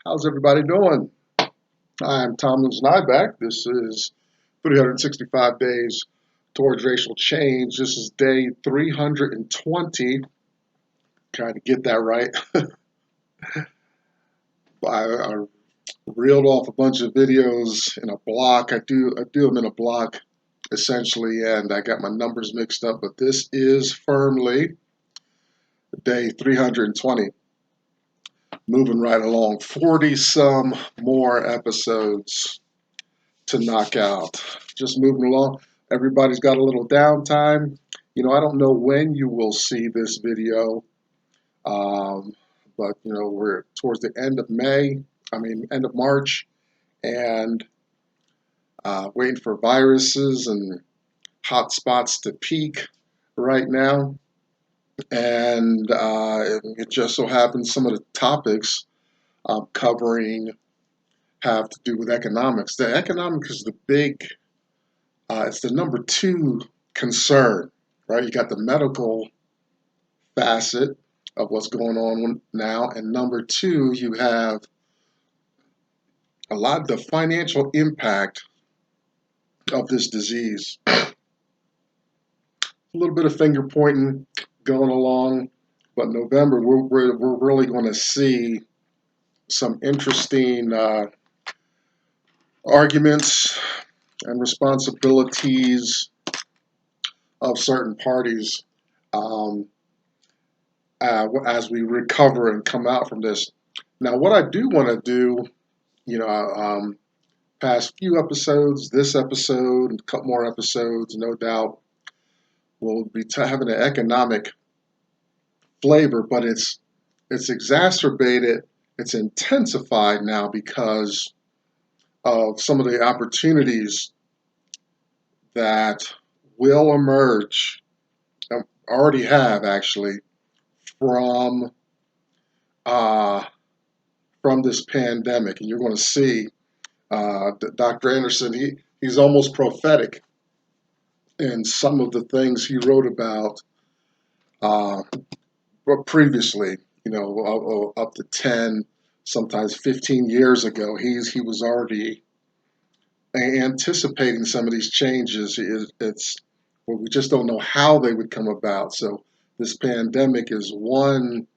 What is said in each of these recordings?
How's everybody doing? I'm Tom Nyback. This is 365 Days Towards Racial Change. This is day 320. Trying to get that right. I reeled off a bunch of videos in a block. I do them in a block essentially, and I got my numbers mixed up, but this is firmly day 320. Moving right along, 40 some more episodes to knock out. Just moving along. Everybody's got a little downtime. I don't know when you will see this video, but we're towards the end of end of March, and waiting for viruses and hot spots to peak right now. And it just so happens some of the topics I'm covering have to do with economics. The economics is it's the number two concern, right? You got the medical facet of what's going on now, and number two, you have a lot of the financial impact of this disease. A little bit of finger pointing going along, but November, we're really going to see some interesting arguments and responsibilities of certain parties as we recover and come out from this. Now, what I do want to do, past few episodes, this episode, and a couple more episodes, no doubt, will be having an economic flavor, but it's exacerbated, it's intensified now because of some of the opportunities that will emerge, already have actually, from this pandemic. And you're going to see Dr. Anderson, he's almost prophetic in some of the things he wrote about previously, up to 10, sometimes 15 years ago. He was already anticipating some of these changes. Well, we just don't know how they would come about. So this pandemic is one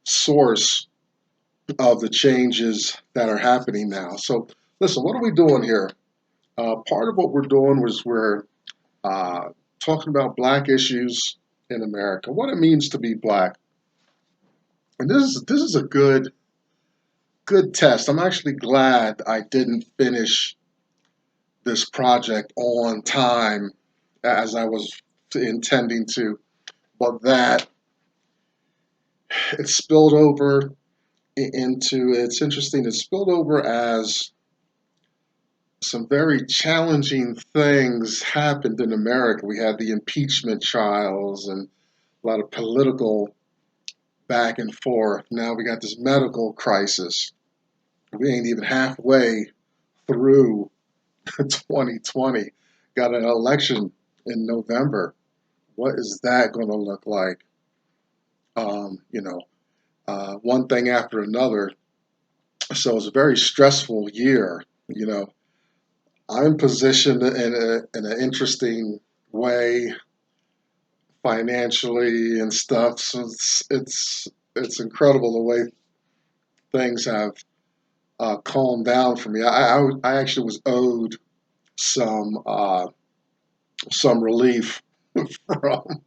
source of the changes that are happening now. So listen, what are we doing here? Part of what we're doing was we're talking about Black issues in America, what it means to be Black. And this is a good test. I'm actually glad I didn't finish this project on time as I was intending to, but that it spilled over into, it's interesting, it spilled over as some very challenging things happened in America. We had the impeachment trials and a lot of political back and forth. Now we got this medical crisis. We ain't even halfway through 2020. Got an election in November. What is that going to look like? One thing after another. So it's a very stressful year. I'm positioned in an interesting way financially and stuff. So it's incredible the way things have calmed down for me. I actually was owed some relief from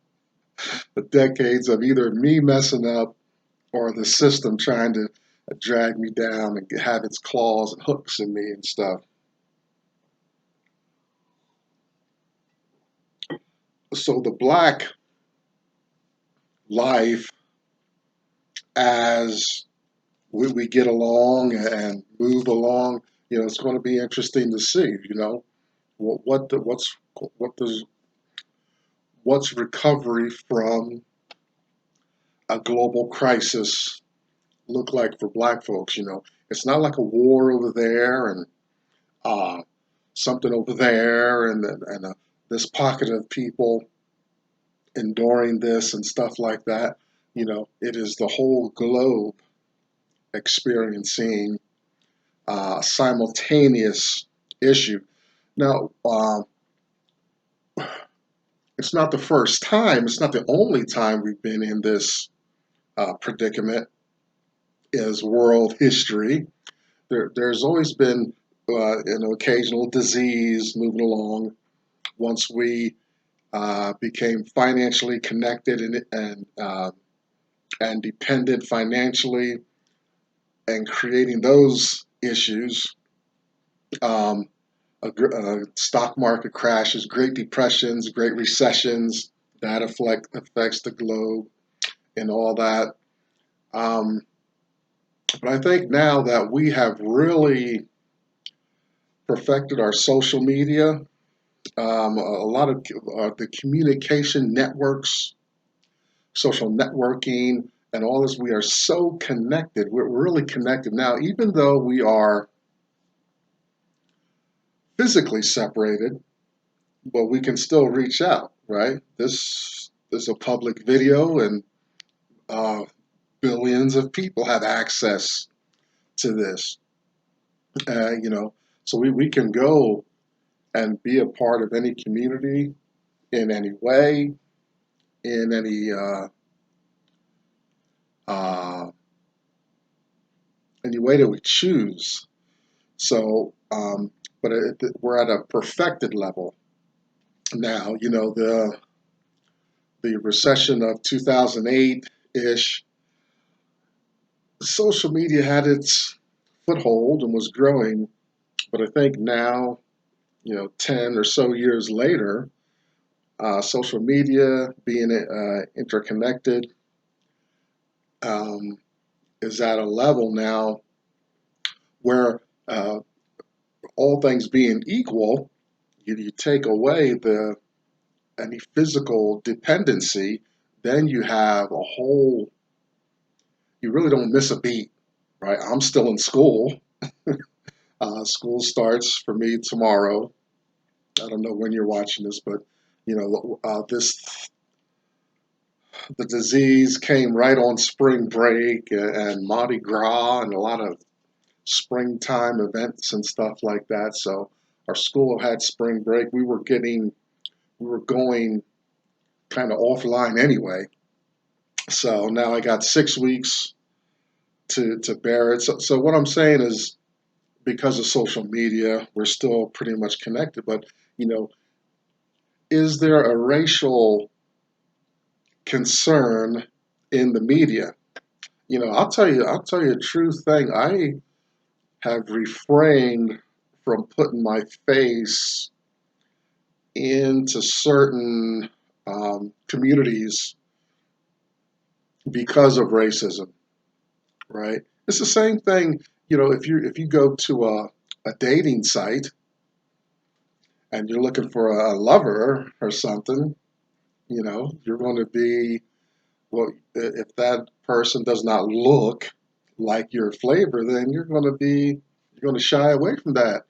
the decades of either me messing up or the system trying to drag me down and have its claws and hooks in me and stuff. So the Black life, as we get along and move along, it's going to be interesting to see. What's recovery from a global crisis look like for Black folks? It's not like a war over there and something over there and this pocket of people enduring this and stuff like that. It is the whole globe experiencing a simultaneous issue. Now, it's not the first time, it's not the only time we've been in this predicament as world history. There's always been occasional disease moving along. Once we became financially connected and dependent financially, and creating those issues, um, stock market crashes, Great Depressions, Great Recessions, that affects the globe and all that. Um, but I think now that we have really perfected our social media, a lot of the communication networks, social networking, and all this, we are so connected. We're really connected now, even though we are physically separated, but we can still reach out, right? This is a public video, and uh, billions of people have access to this. You know, so we can go and be a part of any community in any way, in uh, any way that we choose. So, but we're at a perfected level now. You know, the recession of 2008 ish, social media had its foothold and was growing. But I think now, 10 or so years later, social media being interconnected um, is at a level now where all things being equal, you take away any physical dependency, then you have a whole. You really don't miss a beat, right? I'm still in school. School starts for me tomorrow. I don't know when you're watching this, but this the disease came right on spring break and Mardi Gras and a lot of springtime events and stuff like that. So our school had spring break. We were going kind of offline anyway. So now I got 6 weeks to bear it. So what I'm saying is, because of social media, we're still pretty much connected. But you know, is there a racial concern in the media? I'll tell you a true thing. I have refrained from putting my face into certain communities because of racism, right? It's the same thing, if you go to a dating site and you're looking for a lover or something, you're going to be, well, if that person does not look like your flavor, then you're going to shy away from that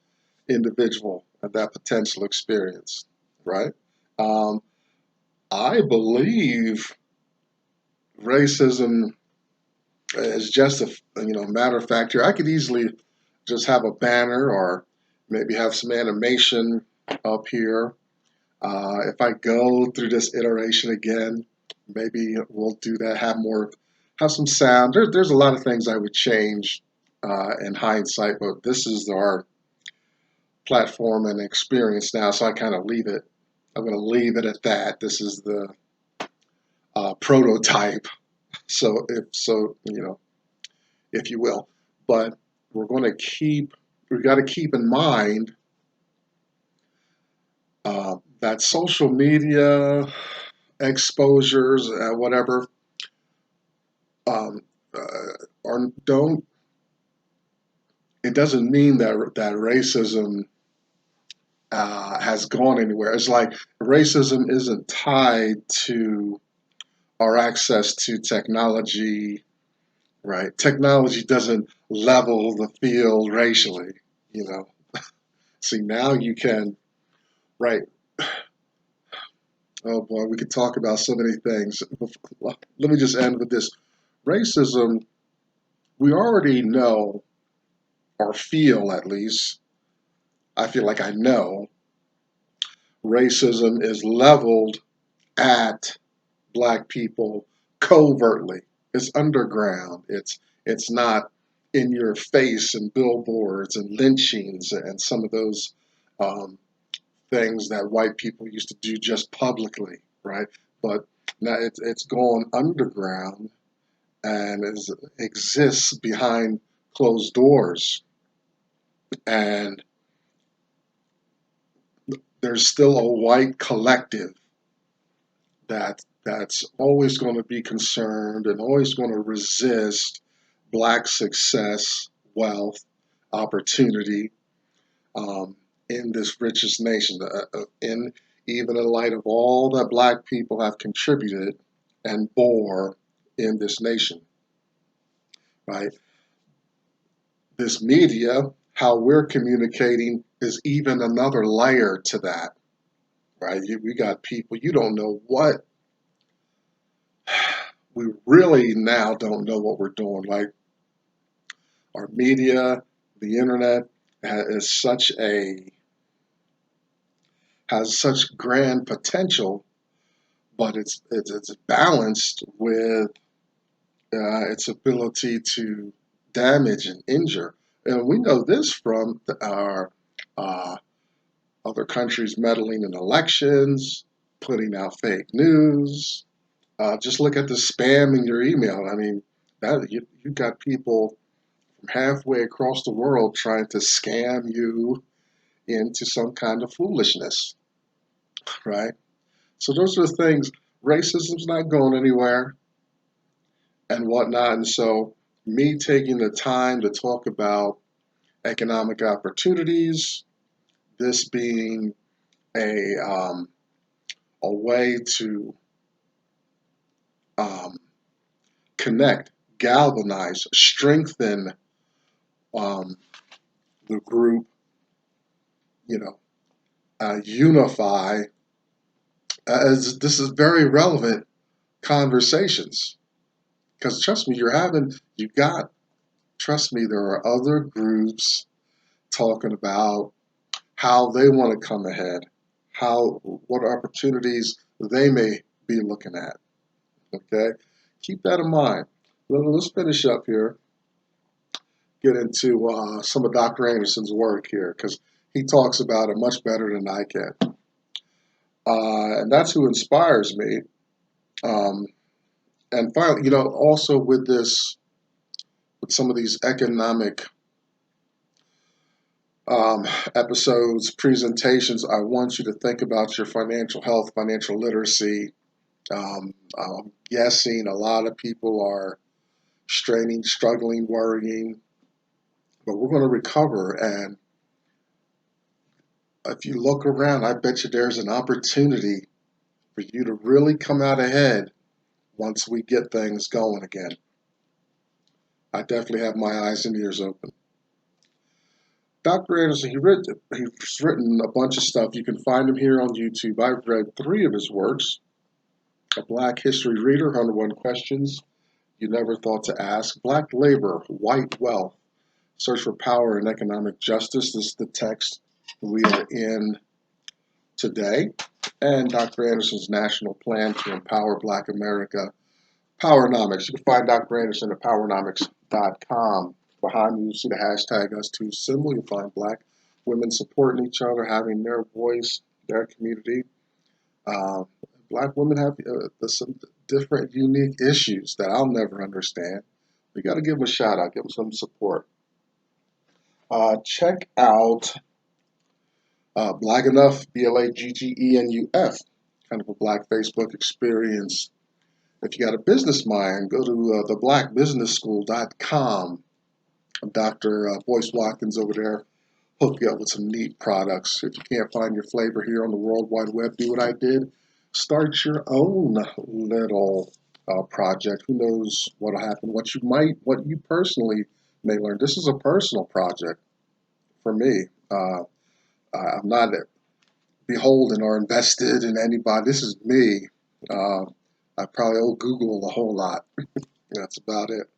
individual and that potential experience, right? Um, I believe racism is just a matter of fact here. I could easily just have a banner or maybe have some animation up here. If I go through this iteration again, maybe we'll do that. Have some sound. There's a lot of things I would change in hindsight, but this is our platform and experience now, so I kind of leave it. I'm going to leave it at that. This is the prototype. So if you will, but we've got to keep in mind that social media exposures, whatever, um, are don't. It doesn't mean that racism has gone anywhere. It's like racism isn't tied to our access to technology, right? Technology doesn't level the field racially, you know. See, now you can, right? Oh boy, we could talk about so many things. Let me just end with this. Racism we already know, or feel at least, I feel like I know, racism is leveled at black people covertly. It's underground. It's not in your face and billboards and lynchings and some of those um, things that white people used to do just publicly, right? But now it's gone underground and exists behind closed doors. And there's still a white collective that's always going to be concerned and always going to resist black success, wealth, opportunity um, in this richest nation. In even in light of all that black people have contributed and bore in this nation, right? This media, how we're communicating, is even another layer to that, right? We got people, you don't know what, we really now don't know what we're doing. Like our media, the internet is such a has such grand potential, but it's balanced with its ability to damage and injure. And we know this from our uh, other countries meddling in elections, putting out fake news. Just look at the spam in your email. I mean, you got people from halfway across the world trying to scam you into some kind of foolishness, right? So those are the things. Racism's not going anywhere and whatnot. And so, me taking the time to talk about economic opportunities, this being a a way to um, connect, galvanize, strengthen um, the group, you know, unify. As this is very relevant conversations because trust me, you got, trust me, there are other groups talking about how they want to come ahead, what opportunities they may be looking at. Okay, keep that in mind. Let's finish up here. Get into some of Dr. Anderson's work here because he talks about it much better than I can, and that's who inspires me. Um, and finally, also with with some of these economic um, episodes, presentations, I want you to think about your financial health, financial literacy. I'm guessing a lot of people are straining, struggling, worrying, but we're going to recover. And if you look around, I bet you there's an opportunity for you to really come out ahead once we get things going again. I definitely have my eyes and ears open. Dr. Anderson, he's written a bunch of stuff. You can find him here on YouTube. I've read 3 of his works. A Black History Reader, 101 Questions You Never Thought to Ask. Black Labor, White Wealth, Search for Power and Economic Justice. This is the text we are in today. And Dr. Anderson's National Plan to Empower Black America, Powernomics. You can find Dr. Anderson at powernomics.com. Behind you see the hashtag #US2 symbol. You'll find black women supporting each other, having their voice, their community. Uh, Black women have some different, unique issues that I'll never understand. We got to give them a shout out, give them some support. Check out Black Enough, BLAGGENUF, kind of a black Facebook experience. If you got a business mind, go to theblackbusinessschool.com. Dr. Boyce Watkins over there hook you up with some neat products. If you can't find your flavor here on the World Wide Web, do what I did. Start your own little project. Who knows what'll happen? What you personally may learn. This is a personal project for me. I'm not beholden or invested in anybody. This is me. I probably owe Google a whole lot. That's about it.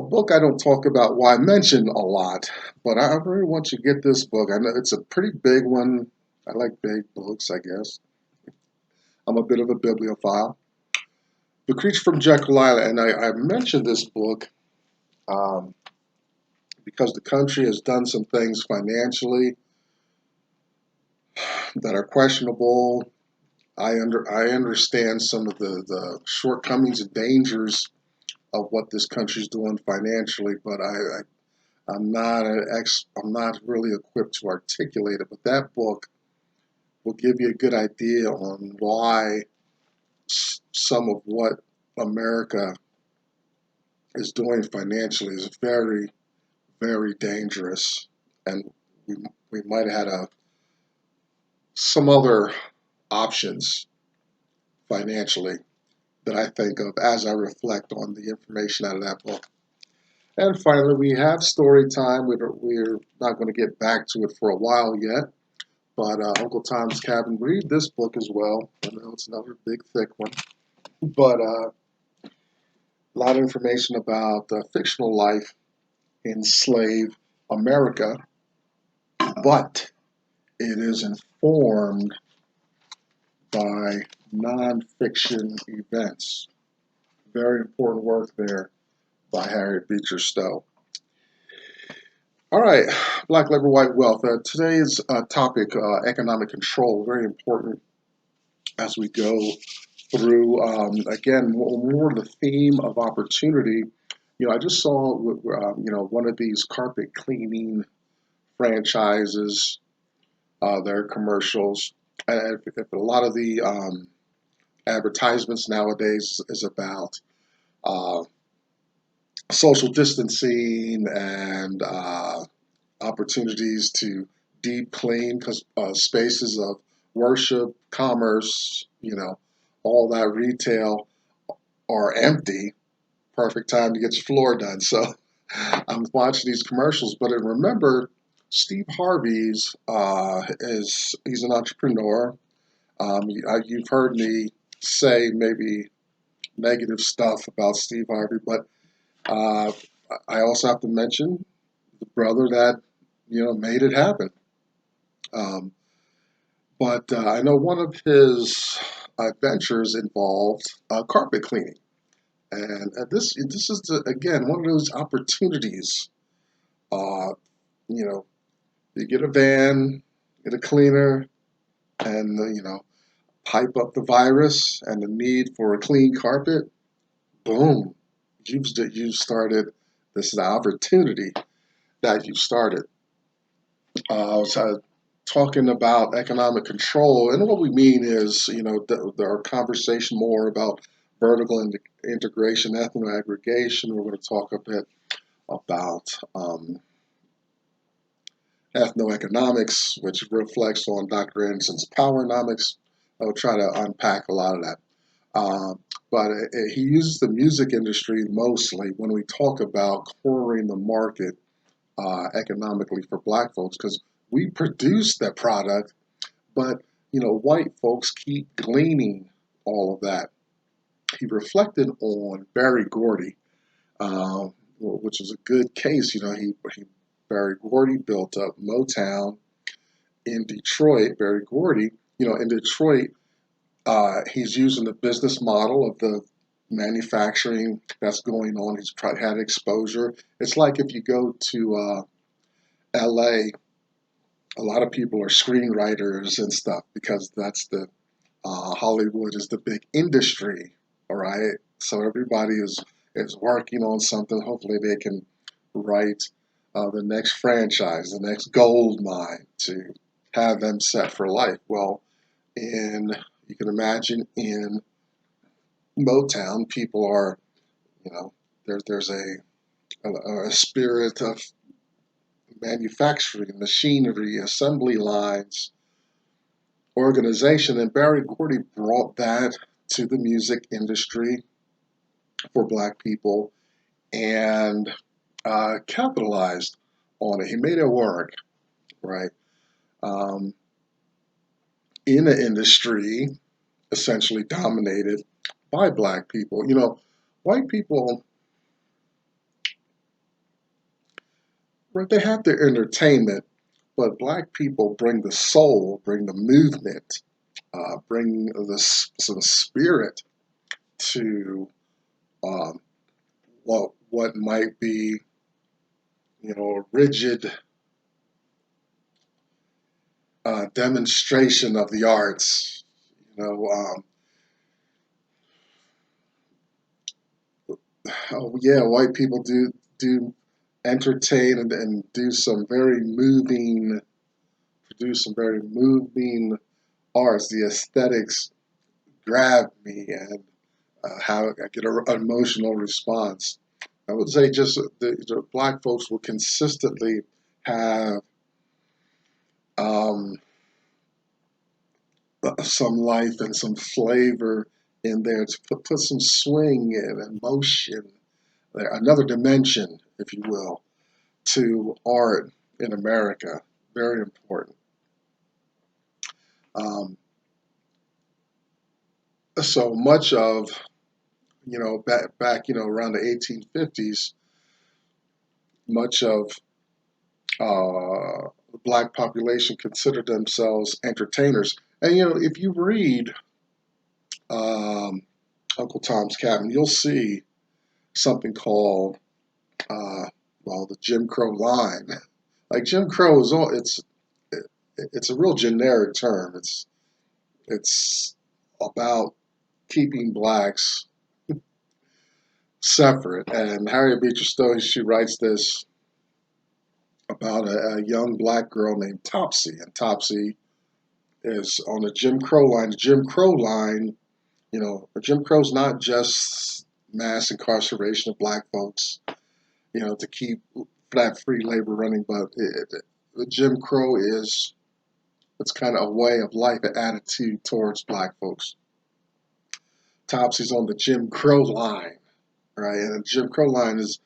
book I don't talk about, well, I mention a lot, but I really want you to get this book. I know it's a pretty big one. I like big books, I guess. I'm a bit of a bibliophile. The Creature from Jekyll Island, and I mentioned this book um, because the country has done some things financially that are questionable. I understand some of the shortcomings and dangers of what this country's doing financially, but I'm not really equipped to articulate it. But that book will give you a good idea on why some of what America is doing financially is very, very dangerous, and we we might have had some other options financially that I think of as I reflect on the information out of that book. And finally, we have story time. We're not going to get back to it for a while yet, but Uncle Tom's Cabin. Read this book as well. I know it's another big, thick one, but a lot of information about fictional life in slave America, but it is informed by nonfiction events. Very important work there by Harriet Beecher Stowe. All right, Black Labor, White Wealth. Today's topic, economic control, very important as we go through. Again, more the theme of opportunity. I just saw, one of these carpet cleaning franchises, their commercials. And if a lot of the advertisements nowadays is about uh, social distancing and opportunities to deep clean because spaces of worship, commerce, all that retail are empty. Perfect time to get your floor done. So I'm watching these commercials, but I remember Steve Harvey's is he's an entrepreneur. You've heard me say maybe negative stuff about Steve Harvey, but uh, I also have to mention the brother that made it happen. Um, but I know one of his adventures involved carpet cleaning, and this is again one of those opportunities. Uh, you know, you get a van, get a cleaner, and pipe up the virus and the need for a clean carpet. Boom, you've started. This is the opportunity that you started. So talking about economic control, and what we mean is, our conversation more about vertical integration, ethno aggregation. We're going to talk a bit about ethnoeconomics, which reflects on Dr. Anderson's powernomics. I'll try to unpack a lot of that. But he uses the music industry mostly when we talk about cornering the market economically for black folks because we produce that product, but white folks keep gleaning all of that. He reflected on Berry Gordy, which is a good case. He Berry Gordy built up Motown in Detroit. Berry Gordy, in Detroit, he's using the business model of the manufacturing that's going on. He's had exposure. It's like if you go to LA, a lot of people are screenwriters and stuff because that's the Hollywood is the big industry, all right? So everybody is working on something. Hopefully they can write the next franchise, the next gold mine to have them set for life. Well, in you can imagine in Motown, people are, there's a spirit of manufacturing, machinery, assembly lines, organization, and Barry Gordy brought that to the music industry for black people and capitalized on it. He made it work, right? Um, in an industry essentially dominated by black people. White people right, they have their entertainment, but black people bring the soul, bring the movement, bring some spirit to um, what might be, a rigid demonstration of the arts. You know, oh yeah, white people do entertain and do some very moving, produce some very moving arts. The aesthetics grab me and how I get an emotional response. I would say just the black folks will consistently have um, some life and some flavor in there to put some swing and emotion there, another dimension, if you will, to art in America. Very important. Um, so much of, back around the 1850s, much of the black population considered themselves entertainers. And if you read um, Uncle Tom's Cabin, you'll see something called the Jim Crow line. Like Jim Crow is all it's a real generic term. It's about keeping blacks separate. And Harriet Beecher Stowe, she writes this about a young black girl named Topsy, and Topsy is on the Jim Crow line. The Jim Crow line, Jim Crow's not just mass incarceration of black folks, to keep that free labor running, but the Jim Crow it's kind of a way of life, an attitude towards black folks. Topsy's on the Jim Crow line, right? And the Jim Crow line is,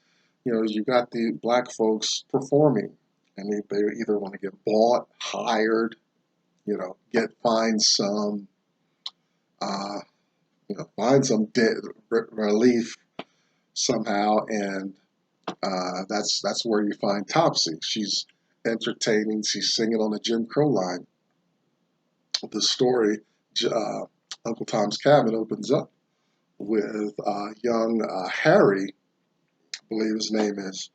you got the black folks performing, and they either want to get bought, hired, get find some, uh, find some relief somehow, and that's where you find Topsy. She's entertaining. She's singing on the Jim Crow line. The story, uh, Uncle Tom's Cabin, opens up with young Harry, I believe his name is,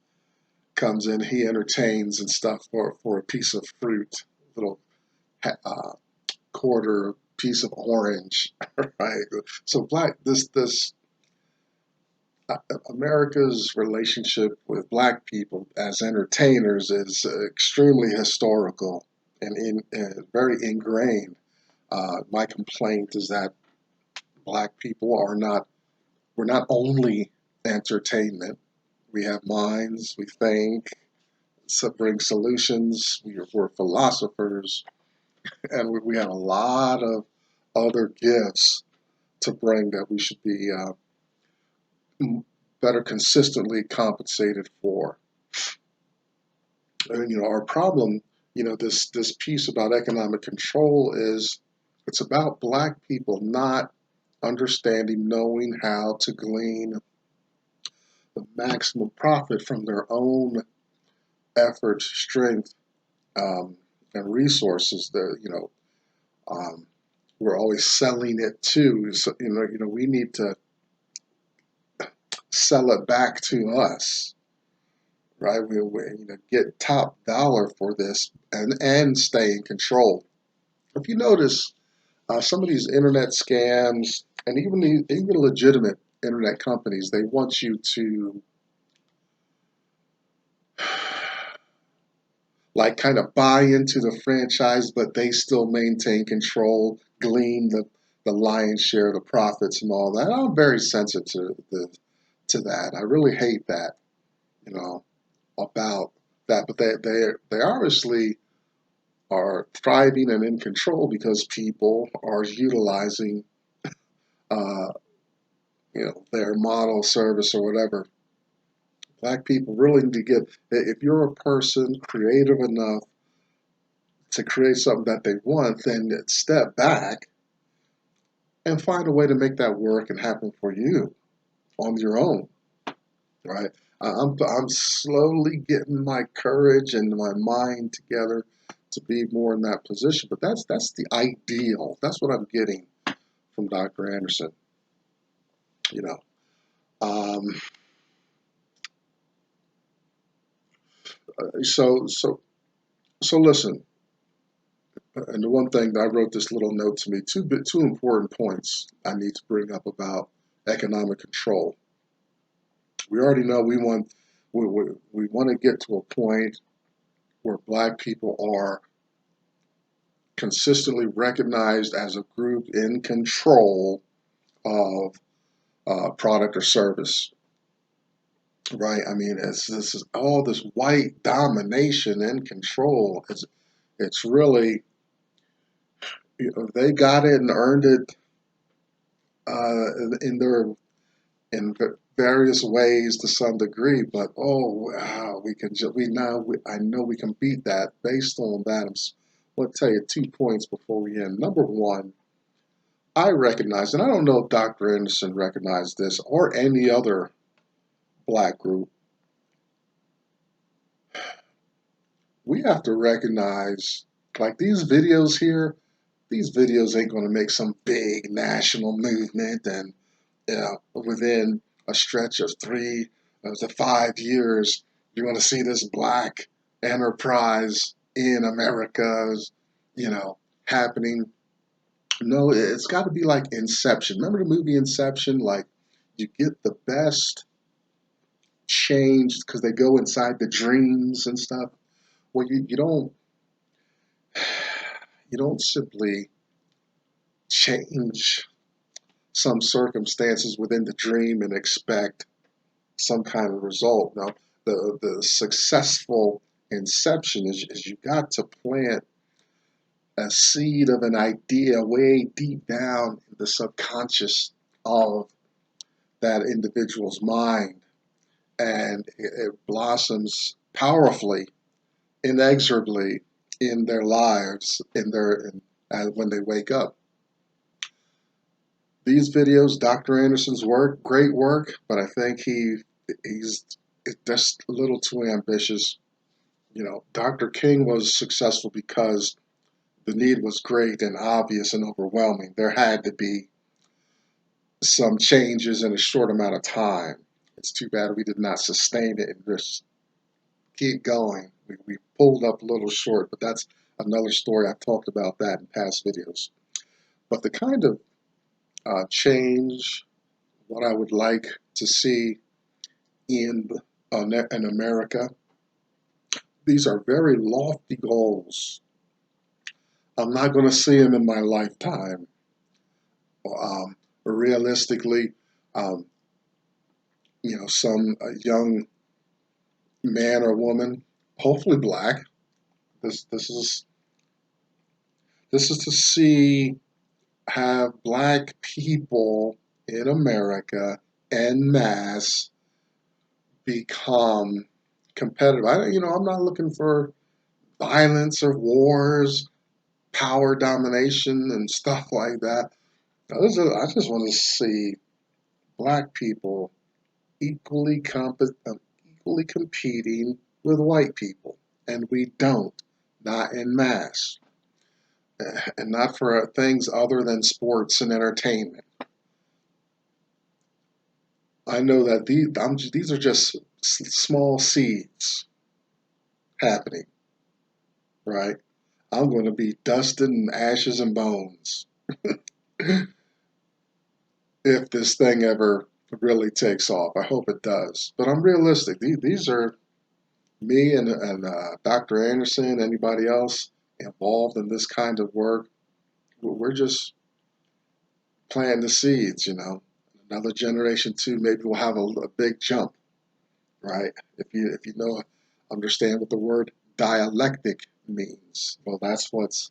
comes in. He entertains and stuff for a piece of fruit, little uh, quarter piece of orange, right? So this America's relationship with black people as entertainers is extremely historical and very ingrained. My complaint is that black people we're not only entertainment. We have minds, we think, bring solutions, we're philosophers, and we have a lot of other gifts to bring that we should be better consistently compensated for. And our problem, this piece about economic control is it's about black people not understanding, knowing how to glean the maximum profit from their own effort, strength, and resources. That we're always selling it to. So, we need to sell it back to us, right? We get top dollar for this and stay in control. If you notice, some of these internet scams and even legitimate internet companies, they want you to like kind of buy into the franchise, but they still maintain control, glean the lion's share of the profits and all that. I'm very sensitive to that. I really hate that, you know, about that. But they obviously are thriving and in control because people are utilizing, uh, their model service or whatever. Black people really need to get, if you're a person creative enough to create something that they want, then step back and find a way to make that work and happen for you on your own, right? I'm slowly getting my courage and my mind together to be more in that position. But that's the ideal. That's what I'm getting from Dr. Anderson. You know. Um, so so so listen. And the one thing that I wrote this little note to me, two important points I need to bring up about economic control. We already know we want to get to a point where black people are consistently recognized as a group in control of product or service, right? I mean, this is all this white domination and control. It's really, they got it and earned it in their in various ways to some degree. But oh wow, we can just I know we can beat that based on that. I'll tell you 2 points before we end. Number one, I recognize, and I don't know if Dr. Anderson recognized this or any other black group, we have to recognize, like these videos here, these videos ain't going to make some big national movement and within a stretch of 3 to 5 years, you're going to see this black enterprise in America, you know, happening. No, it's got to be like Inception. Remember the movie Inception? Like you get the best changed because they go inside the dreams and stuff. Well, you don't simply change some circumstances within the dream and expect some kind of result. Now, the successful inception is you got to plant a seed of an idea way deep down in the subconscious of that individual's mind, and it blossoms powerfully, inexorably in their lives, when they wake up. These videos, Dr. Anderson's work, great work, but I think he's just a little too ambitious. Dr. King was successful because the need was great and obvious and overwhelming. There had to be some changes in a short amount of time. It's too bad we did not sustain it and just keep going. We pulled up a little short, but that's another story. I've talked about that in past videos. But the kind of change, what I would like to see in in America, these are very lofty goals. I'm not going to see them in my lifetime. Realistically, um, some young man or woman, hopefully black. This this is this is to see have black people in America en masse become competitive. I'm not looking for violence or wars, power domination, and stuff like that. I just want to see black people equally competing with white people, and we don't, not in mass, and not for things other than sports and entertainment. I know that these are just small seeds happening, right? I'm going to be dust and ashes and bones if this thing ever really takes off. I hope it does. But I'm realistic. These are me and Dr. Anderson, anybody else involved in this kind of work. We're just planting the seeds. Another generation too, maybe we'll have a big jump, right? If you understand what the word dialectic means, well, that's what's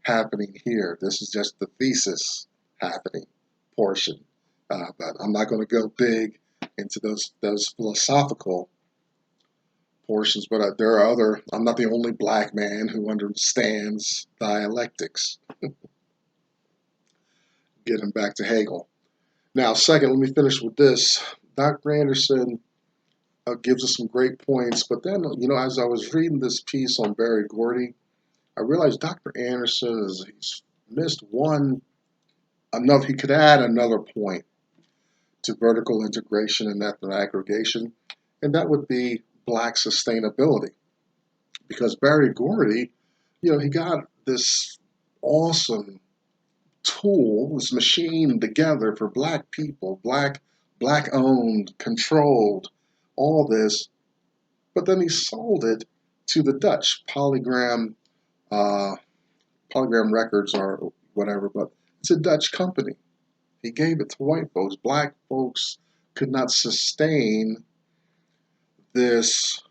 happening here. This is just the thesis happening portion. But I'm not going to go big into those philosophical portions, but there are other. I'm not the only black man who understands dialectics. Getting back to Hegel. Now, second, let me finish with this. Dr. Anderson gives us some great points. But then, as I was reading this piece on Berry Gordy, I realized Dr. Anderson he's missed another. He could add another point to vertical integration and ethno aggregation, and that would be Black sustainability. Because Berry Gordy, he got this awesome tool, this machine together for Black people, Black owned, controlled, all this, but then he sold it to the Dutch, uh, Polygram Records or whatever, but it's a Dutch company. He gave it to white folks. Black folks could not sustain this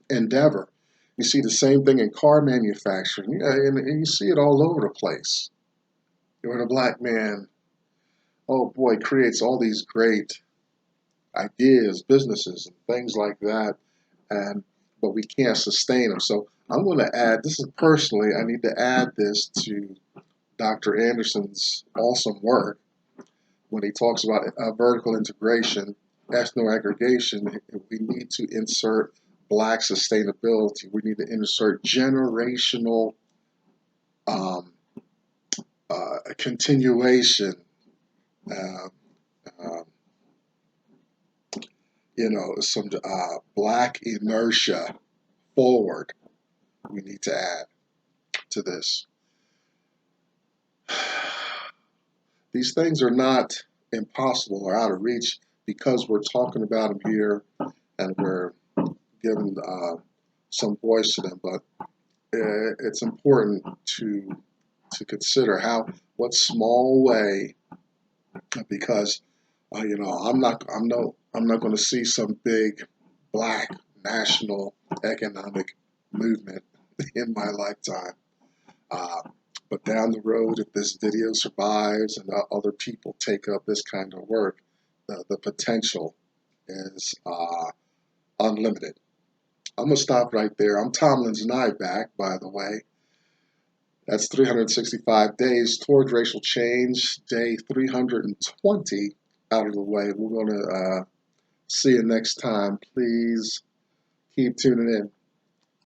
endeavor. You see the same thing in car manufacturing, and you see it all over the place. Where the Black man, oh boy, creates all these great ideas, businesses, and things like that, and but we can't sustain them. So I'm going to add. This is personally, I need to add this to Dr. Anderson's awesome work when he talks about vertical integration, ethno aggregation. We need to insert Black sustainability. We need to insert generational um, continuation. Uh, uh, some Black inertia forward. We need to add to this. These things are not impossible or out of reach because we're talking about them here and we're giving some voice to them. But it's important to consider what small way, because I'm not going to see some big Black national economic movement in my lifetime. Uh, but down the road, if this video survives and other people take up this kind of work, the potential is unlimited. I'm going to stop right there. I'm Tomlin's Nye back, by the way. That's 365 days toward racial change. Day 320 out of the way. We're going to see you next time. Please keep tuning in.